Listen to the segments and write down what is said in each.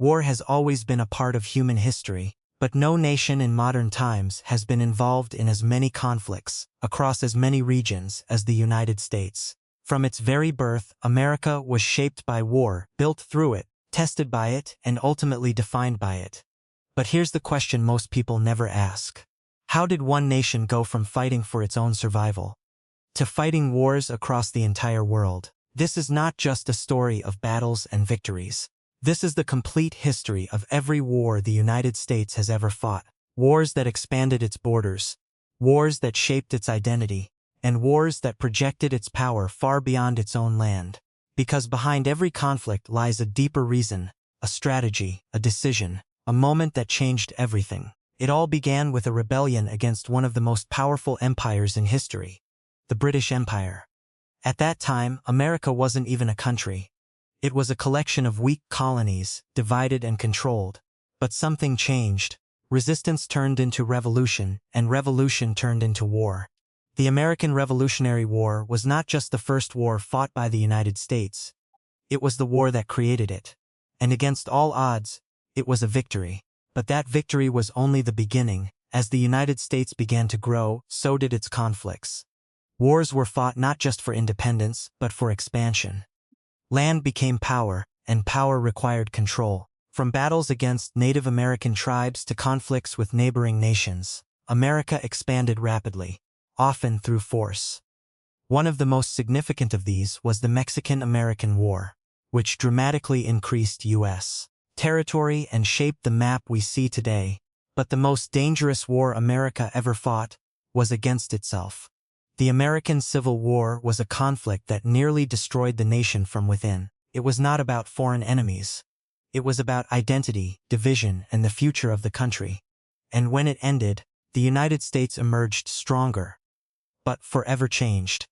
War has always been a part of human history, but no nation in modern times has been involved in as many conflicts, across as many regions, as the United States. From its very birth, America was shaped by war, built through it, tested by it, and ultimately defined by it. But here's the question most people never ask. How did one nation go from fighting for its own survival to fighting wars across the entire world? This is not just a story of battles and victories. This is the complete history of every war the United States has ever fought. Wars that expanded its borders, wars that shaped its identity, and wars that projected its power far beyond its own land. Because behind every conflict lies a deeper reason, a strategy, a decision, a moment that changed everything. It all began with a rebellion against one of the most powerful empires in history, the British Empire. At that time, America wasn't even a country. It was a collection of weak colonies, divided and controlled. But something changed. Resistance turned into revolution, and revolution turned into war. The American Revolutionary War was not just the first war fought by the United States. It was the war that created it. And against all odds, it was a victory. But that victory was only the beginning. As the United States began to grow, so did its conflicts. Wars were fought not just for independence, but for expansion. Land became power, and power required control. From battles against Native American tribes to conflicts with neighboring nations, America expanded rapidly, often through force. One of the most significant of these was the Mexican-American War, which dramatically increased U.S. territory and shaped the map we see today. But the most dangerous war America ever fought was against itself. The American Civil War was a conflict that nearly destroyed the nation from within. It was not about foreign enemies. It was about identity, division, and the future of the country. And when it ended, the United States emerged stronger, but forever changed.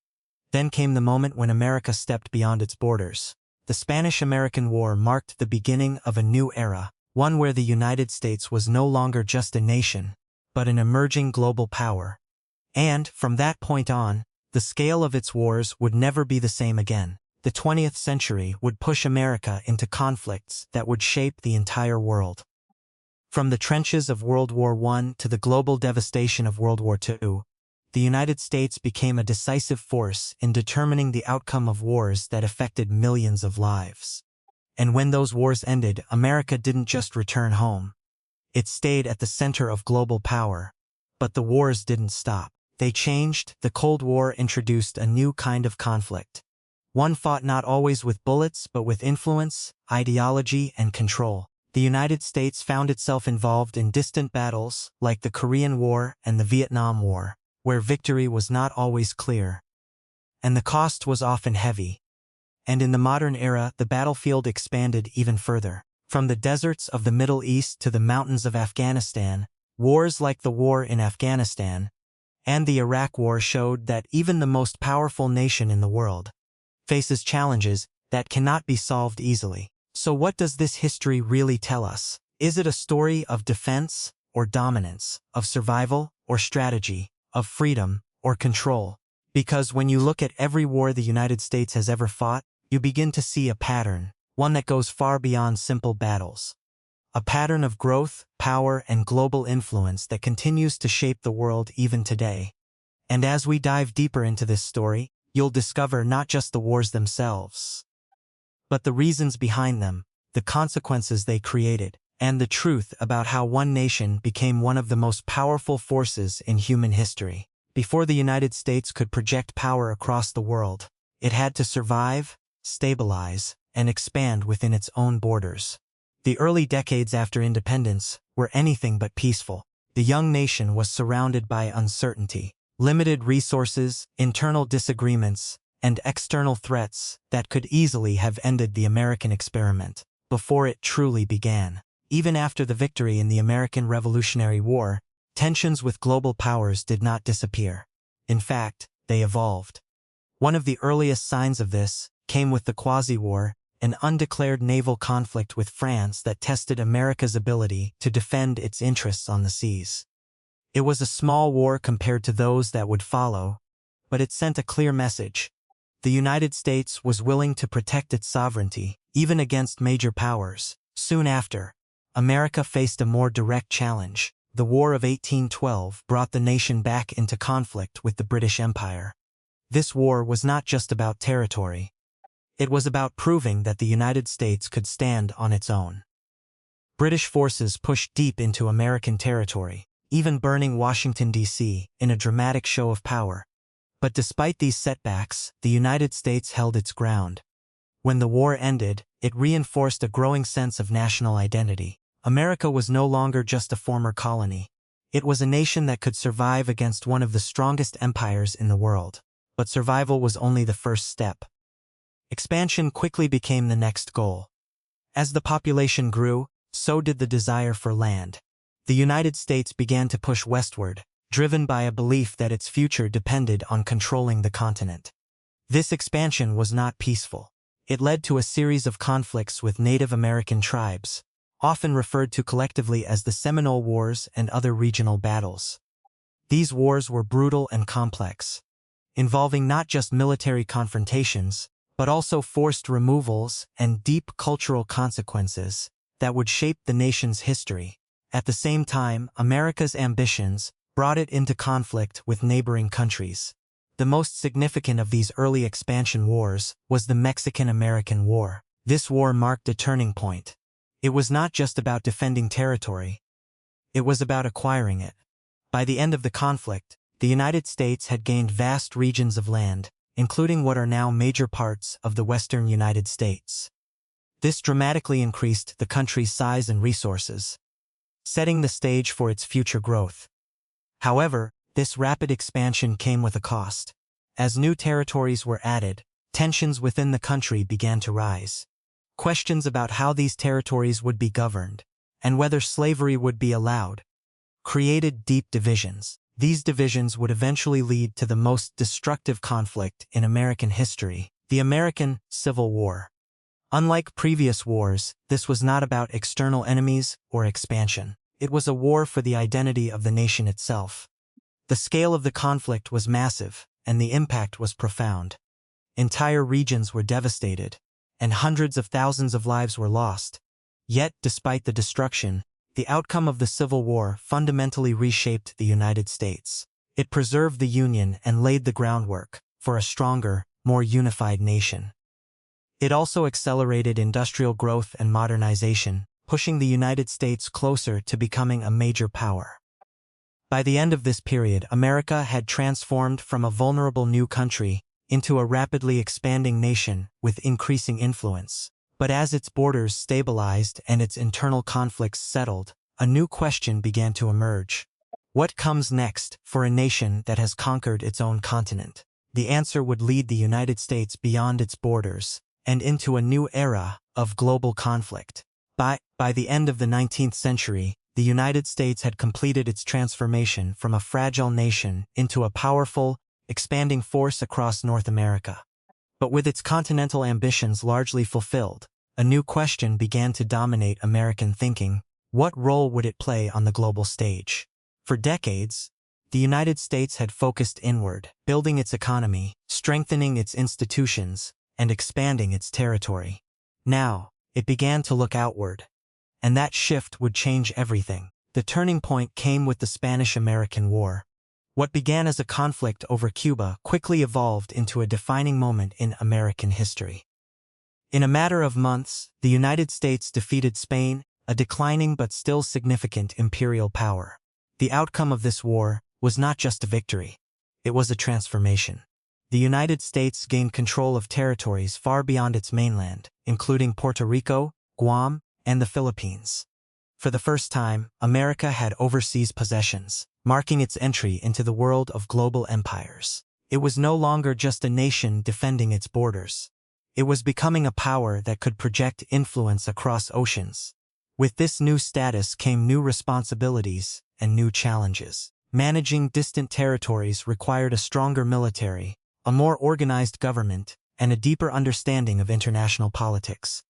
Then came the moment when America stepped beyond its borders. The Spanish-American War marked the beginning of a new era, one where the United States was no longer just a nation, but an emerging global power. And, from that point on, the scale of its wars would never be the same again. The 20th century would push America into conflicts that would shape the entire world. From the trenches of World War I to the global devastation of World War II, the United States became a decisive force in determining the outcome of wars that affected millions of lives. And when those wars ended, America didn't just return home. It stayed at the center of global power. But the wars didn't stop. They changed. The Cold War introduced a new kind of conflict. One fought not always with bullets, but with influence, ideology, and control. The United States found itself involved in distant battles, like the Korean War and the Vietnam War, where victory was not always clear. And the cost was often heavy. And in the modern era, the battlefield expanded even further. From the deserts of the Middle East to the mountains of Afghanistan, wars like the war in Afghanistan and the Iraq War showed that even the most powerful nation in the world faces challenges that cannot be solved easily. So what does this history really tell us? Is it a story of defense or dominance, of survival or strategy, of freedom or control? Because when you look at every war the United States has ever fought, you begin to see a pattern, one that goes far beyond simple battles. A pattern of growth, power, and global influence that continues to shape the world even today. And as we dive deeper into this story, you'll discover not just the wars themselves, but the reasons behind them, the consequences they created, and the truth about how one nation became one of the most powerful forces in human history. Before the United States could project power across the world, it had to survive, stabilize, and expand within its own borders. The early decades after independence were anything but peaceful. The young nation was surrounded by uncertainty, limited resources, internal disagreements, and external threats that could easily have ended the American experiment before it truly began. Even after the victory in the American Revolutionary War, tensions with global powers did not disappear. In fact, they evolved. One of the earliest signs of this came with the Quasi-War, an undeclared naval conflict with France that tested America's ability to defend its interests on the seas. It was a small war compared to those that would follow, but it sent a clear message. The United States was willing to protect its sovereignty, even against major powers. Soon after, America faced a more direct challenge. The War of 1812 brought the nation back into conflict with the British Empire. This war was not just about territory. It was about proving that the United States could stand on its own. British forces pushed deep into American territory, even burning Washington, D.C., in a dramatic show of power. But despite these setbacks, the United States held its ground. When the war ended, it reinforced a growing sense of national identity. America was no longer just a former colony. It was a nation that could survive against one of the strongest empires in the world. But survival was only the first step. Expansion quickly became the next goal. As the population grew, so did the desire for land. The United States began to push westward, driven by a belief that its future depended on controlling the continent. This expansion was not peaceful. It led to a series of conflicts with Native American tribes, often referred to collectively as the Seminole Wars and other regional battles. These wars were brutal and complex, involving not just military confrontations, but also forced removals and deep cultural consequences that would shape the nation's history. At the same time, America's ambitions brought it into conflict with neighboring countries. The most significant of these early expansion wars was the Mexican-American War. This war marked a turning point. It was not just about defending territory. It was about acquiring it. By the end of the conflict, the United States had gained vast regions of land, including what are now major parts of the western United States. This dramatically increased the country's size and resources, setting the stage for its future growth. However, this rapid expansion came with a cost. As new territories were added, tensions within the country began to rise. Questions about how these territories would be governed, and whether slavery would be allowed, created deep divisions. These divisions would eventually lead to the most destructive conflict in American history, the American Civil War. Unlike previous wars, this was not about external enemies or expansion. It was a war for the identity of the nation itself. The scale of the conflict was massive, and the impact was profound. Entire regions were devastated, and hundreds of thousands of lives were lost. Yet, despite the destruction, the outcome of the Civil War fundamentally reshaped the United States. It preserved the Union and laid the groundwork for a stronger, more unified nation. It also accelerated industrial growth and modernization, pushing the United States closer to becoming a major power. By the end of this period, America had transformed from a vulnerable new country into a rapidly expanding nation with increasing influence. But as its borders stabilized and its internal conflicts settled, a new question began to emerge. What comes next for a nation that has conquered its own continent? The answer would lead the United States beyond its borders and into a new era of global conflict. By the end of the 19th century, the United States had completed its transformation from a fragile nation into a powerful, expanding force across North America. But with its continental ambitions largely fulfilled, a new question began to dominate American thinking. What role would it play on the global stage? For decades, the United States had focused inward, building its economy, strengthening its institutions, and expanding its territory. Now, it began to look outward. And that shift would change everything. The turning point came with the Spanish-American War. What began as a conflict over Cuba quickly evolved into a defining moment in American history. In a matter of months, the United States defeated Spain, a declining but still significant imperial power. The outcome of this war was not just a victory. It was a transformation. The United States gained control of territories far beyond its mainland, including Puerto Rico, Guam, and the Philippines. For the first time, America had overseas possessions, marking its entry into the world of global empires. It was no longer just a nation defending its borders. It was becoming a power that could project influence across oceans. With this new status came new responsibilities and new challenges. Managing distant territories required a stronger military, a more organized government, and a deeper understanding of international politics.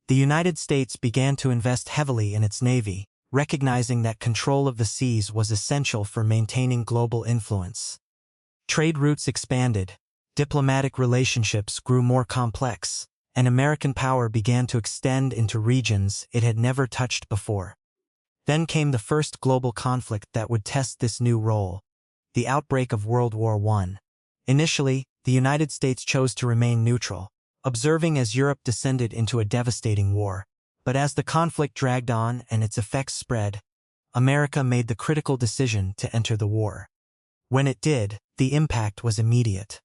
The United States began to invest heavily in its navy, recognizing that control of the seas was essential for maintaining global influence. Trade routes expanded, diplomatic relationships grew more complex, and American power began to extend into regions it had never touched before. Then came the first global conflict that would test this new role: the outbreak of World War I. Initially, the United States chose to remain neutral, observing as Europe descended into a devastating war. But as the conflict dragged on and its effects spread, America made the critical decision to enter the war. When it did, the impact was immediate.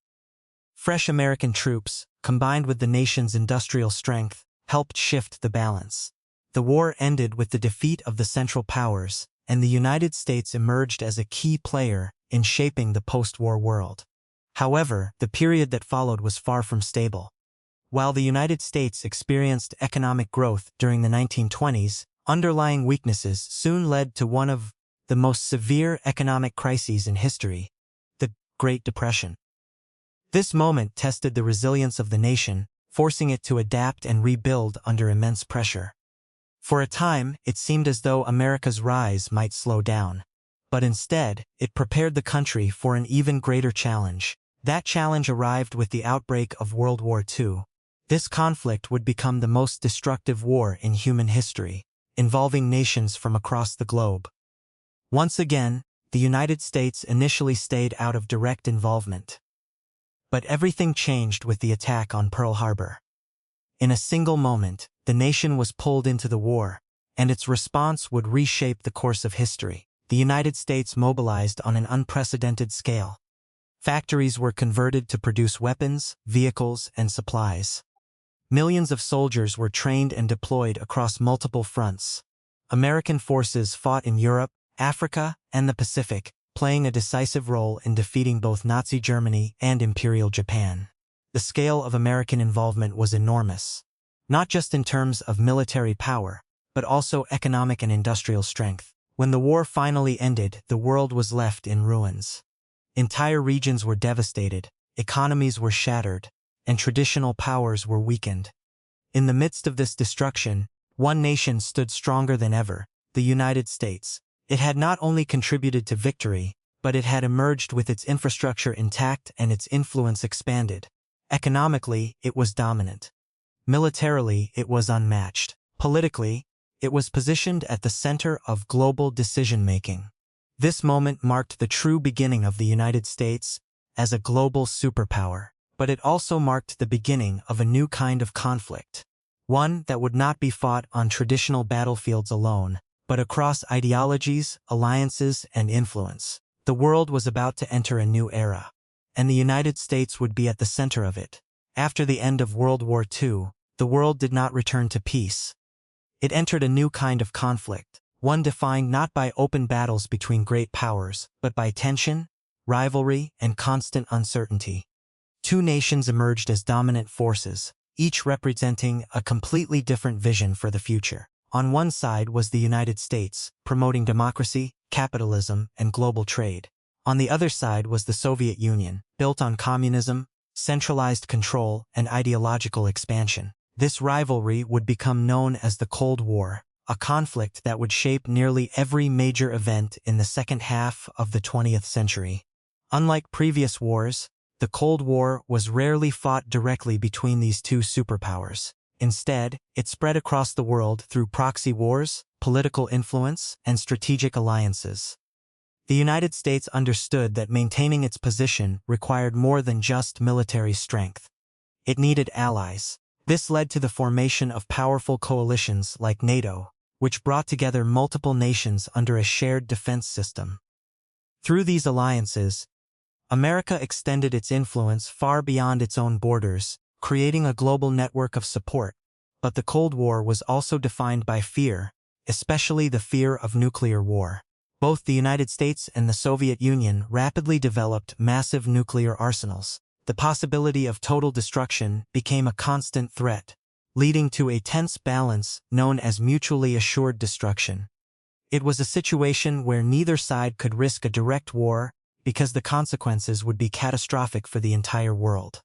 Fresh American troops, combined with the nation's industrial strength, helped shift the balance. The war ended with the defeat of the Central Powers, and the United States emerged as a key player in shaping the post-war world. However, the period that followed was far from stable. While the United States experienced economic growth during the 1920s, underlying weaknesses soon led to one of the most severe economic crises in history: the Great Depression. This moment tested the resilience of the nation, forcing it to adapt and rebuild under immense pressure. For a time, it seemed as though America's rise might slow down. But instead, it prepared the country for an even greater challenge. That challenge arrived with the outbreak of World War II. This conflict would become the most destructive war in human history, involving nations from across the globe. Once again, the United States initially stayed out of direct involvement. But everything changed with the attack on Pearl Harbor. In a single moment, the nation was pulled into the war, and its response would reshape the course of history. The United States mobilized on an unprecedented scale. Factories were converted to produce weapons, vehicles, and supplies. Millions of soldiers were trained and deployed across multiple fronts. American forces fought in Europe, Africa, and the Pacific, playing a decisive role in defeating both Nazi Germany and Imperial Japan. The scale of American involvement was enormous, not just in terms of military power, but also economic and industrial strength. When the war finally ended, the world was left in ruins. Entire regions were devastated, economies were shattered, and traditional powers were weakened. In the midst of this destruction, one nation stood stronger than ever: the United States. It had not only contributed to victory, but it had emerged with its infrastructure intact and its influence expanded. Economically, it was dominant. Militarily, it was unmatched. Politically, it was positioned at the center of global decision-making. This moment marked the true beginning of the United States as a global superpower. But it also marked the beginning of a new kind of conflict. One that would not be fought on traditional battlefields alone, but across ideologies, alliances, and influence. The world was about to enter a new era, and the United States would be at the center of it. After the end of World War II, the world did not return to peace. It entered a new kind of conflict, one defined not by open battles between great powers, but by tension, rivalry, and constant uncertainty. Two nations emerged as dominant forces, each representing a completely different vision for the future. On one side was the United States, promoting democracy, capitalism, and global trade. On the other side was the Soviet Union, built on communism, centralized control, and ideological expansion. This rivalry would become known as the Cold War, a conflict that would shape nearly every major event in the second half of the 20th century. Unlike previous wars, the Cold War was rarely fought directly between these two superpowers. Instead, it spread across the world through proxy wars, political influence, and strategic alliances. The United States understood that maintaining its position required more than just military strength. It needed allies. This led to the formation of powerful coalitions like NATO, which brought together multiple nations under a shared defense system. Through these alliances, America extended its influence far beyond its own borders, creating a global network of support. But the Cold War was also defined by fear, especially the fear of nuclear war. Both the United States and the Soviet Union rapidly developed massive nuclear arsenals. The possibility of total destruction became a constant threat, leading to a tense balance known as mutually assured destruction. It was a situation where neither side could risk a direct war because the consequences would be catastrophic for the entire world.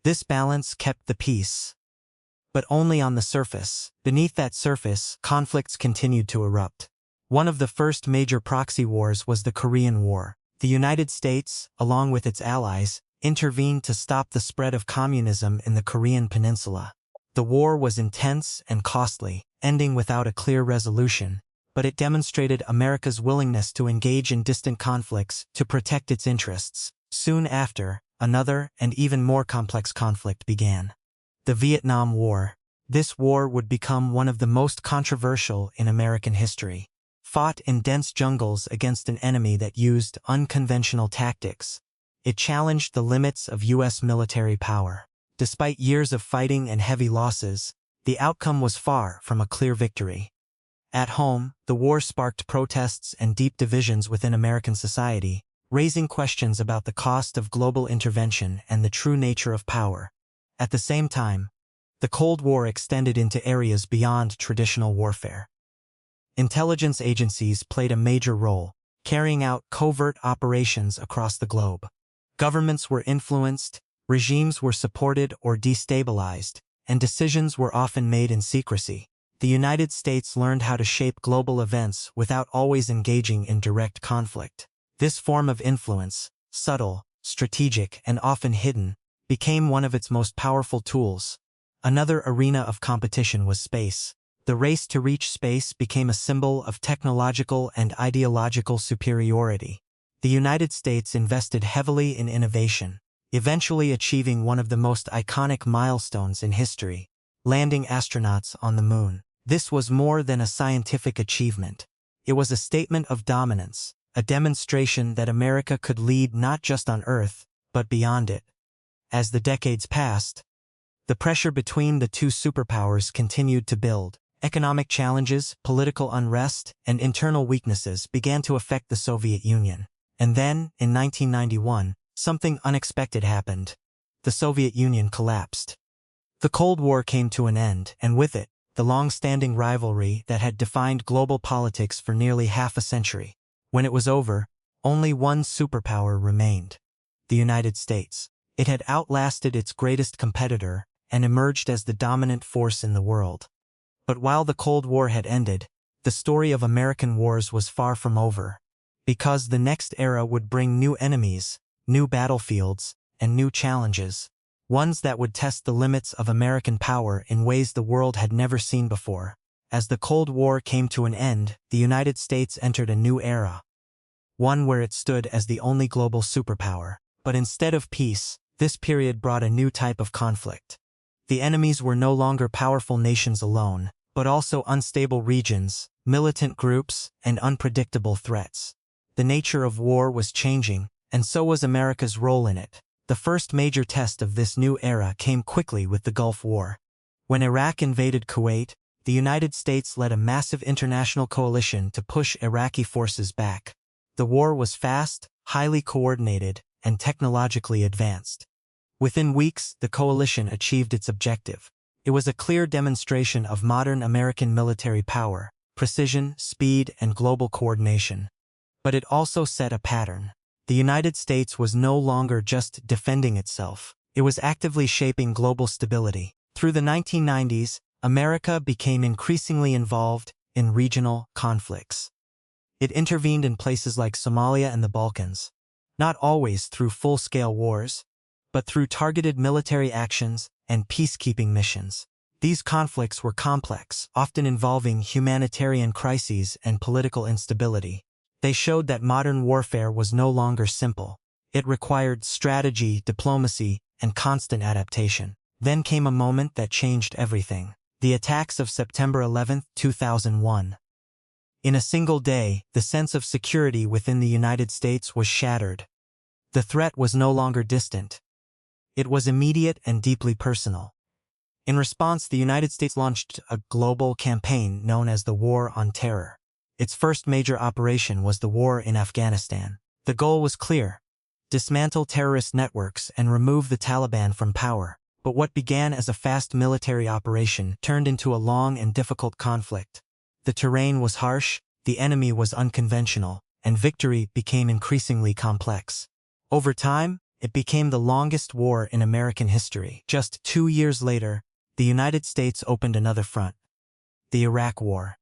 This balance kept the peace, but only on the surface. Beneath that surface, conflicts continued to erupt. One of the first major proxy wars was the Korean War. The United States, along with its allies, intervened to stop the spread of communism in the Korean peninsula. The war was intense and costly, ending without a clear resolution, but it demonstrated America's willingness to engage in distant conflicts to protect its interests. Soon after, another and even more complex conflict began. The Vietnam War. This war would become one of the most controversial in American history. Fought in dense jungles against an enemy that used unconventional tactics, it challenged the limits of U.S. military power. Despite years of fighting and heavy losses, the outcome was far from a clear victory. At home, the war sparked protests and deep divisions within American society, raising questions about the cost of global intervention and the true nature of power. At the same time, the Cold War extended into areas beyond traditional warfare. Intelligence agencies played a major role, carrying out covert operations across the globe. Governments were influenced, regimes were supported or destabilized, and decisions were often made in secrecy. The United States learned how to shape global events without always engaging in direct conflict. This form of influence, subtle, strategic, and often hidden, became one of its most powerful tools. Another arena of competition was space. The race to reach space became a symbol of technological and ideological superiority. The United States invested heavily in innovation, eventually achieving one of the most iconic milestones in history, landing astronauts on the moon. This was more than a scientific achievement. It was a statement of dominance, a demonstration that America could lead not just on Earth, but beyond it. As the decades passed, the pressure between the two superpowers continued to build. Economic challenges, political unrest, and internal weaknesses began to affect the Soviet Union. And then, in 1991, something unexpected happened. The Soviet Union collapsed. The Cold War came to an end, and with it, the long-standing rivalry that had defined global politics for nearly half a century. When it was over, only one superpower remained: the United States. It had outlasted its greatest competitor and emerged as the dominant force in the world. But while the Cold War had ended, the story of American wars was far from over. Because the next era would bring new enemies, new battlefields, and new challenges. Ones that would test the limits of American power in ways the world had never seen before. As the Cold War came to an end, the United States entered a new era. One where it stood as the only global superpower. But instead of peace, this period brought a new type of conflict. The enemies were no longer powerful nations alone, but also unstable regions, militant groups, and unpredictable threats. The nature of war was changing, and so was America's role in it. The first major test of this new era came quickly with the Gulf War. When Iraq invaded Kuwait, the United States led a massive international coalition to push Iraqi forces back. The war was fast, highly coordinated, and technologically advanced. Within weeks, the coalition achieved its objective. It was a clear demonstration of modern American military power, precision, speed, and global coordination. But it also set a pattern. The United States was no longer just defending itself. It was actively shaping global stability. Through the 1990s, America became increasingly involved in regional conflicts. It intervened in places like Somalia and the Balkans, not always through full-scale wars, but through targeted military actions and peacekeeping missions. These conflicts were complex, often involving humanitarian crises and political instability. They showed that modern warfare was no longer simple. It required strategy, diplomacy, and constant adaptation. Then came a moment that changed everything: the attacks of September 11, 2001. In a single day, the sense of security within the United States was shattered. The threat was no longer distant. It was immediate and deeply personal. In response, the United States launched a global campaign known as the War on Terror. Its first major operation was the war in Afghanistan. The goal was clear: dismantle terrorist networks and remove the Taliban from power. But what began as a fast military operation turned into a long and difficult conflict. The terrain was harsh, the enemy was unconventional, and victory became increasingly complex. Over time, it became the longest war in American history. Just 2 years later, the United States opened another front: the Iraq War.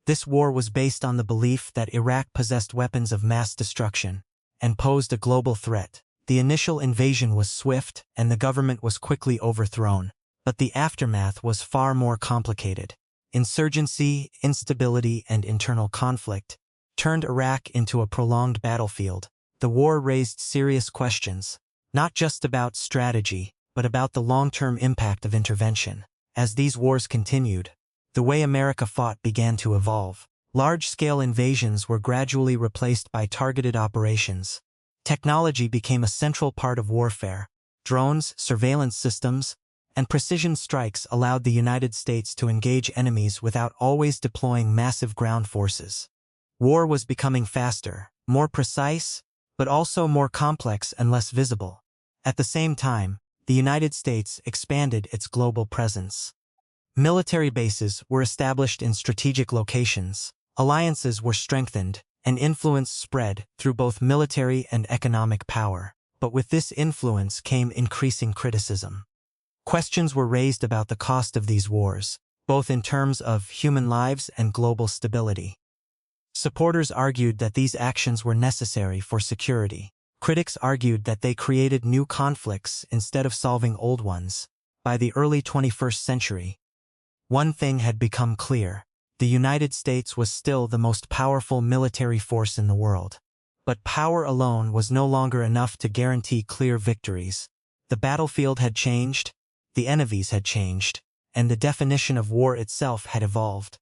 This war was based on the belief that Iraq possessed weapons of mass destruction and posed a global threat. The initial invasion was swift, and the government was quickly overthrown. But the aftermath was far more complicated. Insurgency, instability, and internal conflict turned Iraq into a prolonged battlefield. The war raised serious questions, not just about strategy, but about the long-term impact of intervention. As these wars continued, the way America fought began to evolve. Large-scale invasions were gradually replaced by targeted operations. Technology became a central part of warfare. Drones, surveillance systems, and precision strikes allowed the United States to engage enemies without always deploying massive ground forces. War was becoming faster, more precise, but also more complex and less visible. At the same time, the United States expanded its global presence. Military bases were established in strategic locations, alliances were strengthened, and influence spread through both military and economic power. But with this influence came increasing criticism. Questions were raised about the cost of these wars, both in terms of human lives and global stability. Supporters argued that these actions were necessary for security. Critics argued that they created new conflicts instead of solving old ones. By the early 21st century, one thing had become clear: the United States was still the most powerful military force in the world. But power alone was no longer enough to guarantee clear victories. The battlefield had changed, the enemies had changed, and the definition of war itself had evolved.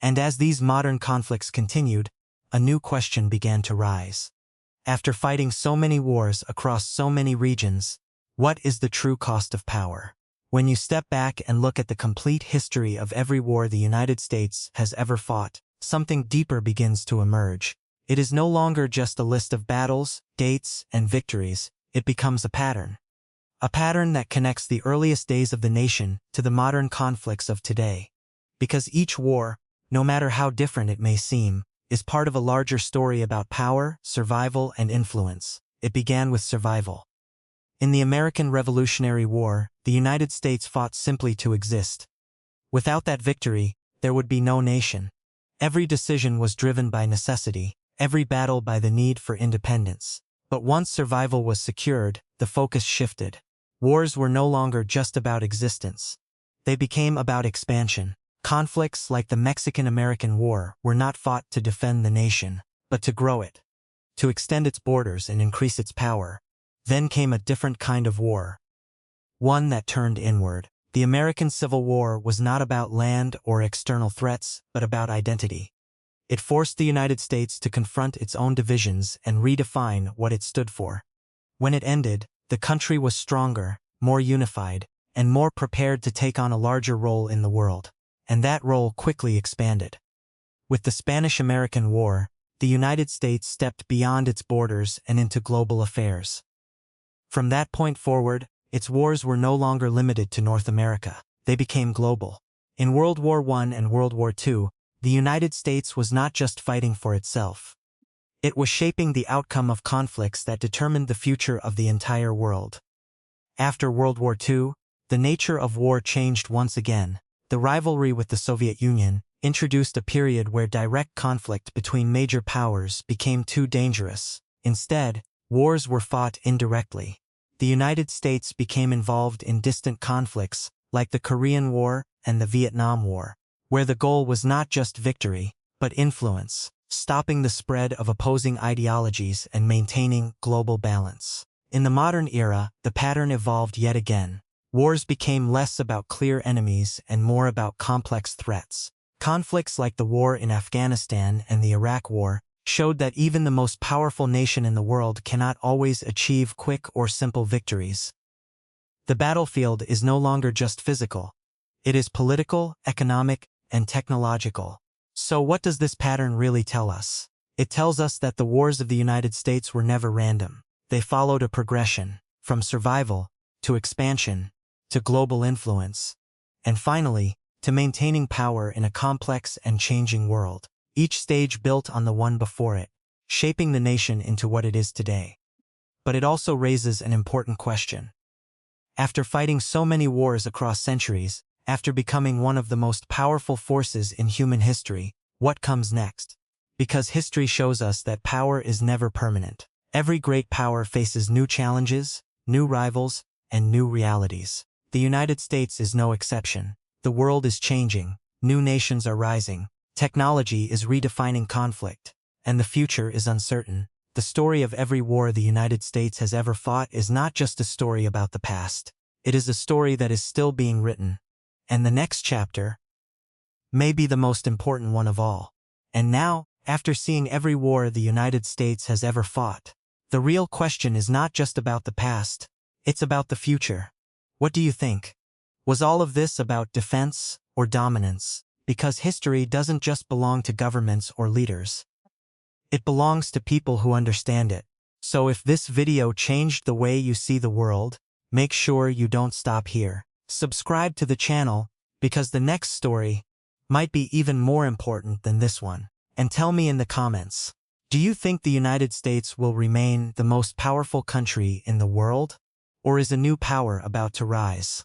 And as these modern conflicts continued, a new question began to rise. After fighting so many wars across so many regions, what is the true cost of power? When you step back and look at the complete history of every war the United States has ever fought, something deeper begins to emerge. It is no longer just a list of battles, dates, and victories. It becomes a pattern. A pattern that connects the earliest days of the nation to the modern conflicts of today. Because each war, no matter how different it may seem, is part of a larger story about power, survival, and influence. It began with survival. In the American Revolutionary War, the United States fought simply to exist. Without that victory, there would be no nation. Every decision was driven by necessity, every battle by the need for independence. But once survival was secured, the focus shifted. Wars were no longer just about existence. They became about expansion. Conflicts like the Mexican-American War were not fought to defend the nation, but to grow it, to extend its borders and increase its power. Then came a different kind of war, one that turned inward. The American Civil War was not about land or external threats, but about identity. It forced the United States to confront its own divisions and redefine what it stood for. When it ended, the country was stronger, more unified, and more prepared to take on a larger role in the world. And that role quickly expanded. With the Spanish-American War, the United States stepped beyond its borders and into global affairs. From that point forward, its wars were no longer limited to North America. They became global. In World War I and World War II, the United States was not just fighting for itself. It was shaping the outcome of conflicts that determined the future of the entire world. After World War II, the nature of war changed once again. The rivalry with the Soviet Union introduced a period where direct conflict between major powers became too dangerous. Instead, wars were fought indirectly. The United States became involved in distant conflicts like the Korean War and the Vietnam War, where the goal was not just victory, but influence, stopping the spread of opposing ideologies and maintaining global balance. In the modern era, the pattern evolved yet again. Wars became less about clear enemies and more about complex threats. Conflicts like the war in Afghanistan and the Iraq War showed that even the most powerful nation in the world cannot always achieve quick or simple victories. The battlefield is no longer just physical. It is political, economic, and technological. So what does this pattern really tell us? It tells us that the wars of the United States were never random. They followed a progression, from survival to expansion to global influence, and finally, to maintaining power in a complex and changing world. Each stage built on the one before it, shaping the nation into what it is today. But it also raises an important question. After fighting so many wars across centuries, after becoming one of the most powerful forces in human history, what comes next? Because history shows us that power is never permanent. Every great power faces new challenges, new rivals, and new realities. The United States is no exception. The world is changing, new nations are rising, technology is redefining conflict, and the future is uncertain. The story of every war the United States has ever fought is not just a story about the past. It is a story that is still being written. And the next chapter may be the most important one of all. And now, after seeing every war the United States has ever fought, the real question is not just about the past, it's about the future. What do you think? Was all of this about defense or dominance? Because history doesn't just belong to governments or leaders. It belongs to people who understand it. So if this video changed the way you see the world, make sure you don't stop here. Subscribe to the channel, because the next story might be even more important than this one. And tell me in the comments, do you think the United States will remain the most powerful country in the world? Or is a new power about to rise?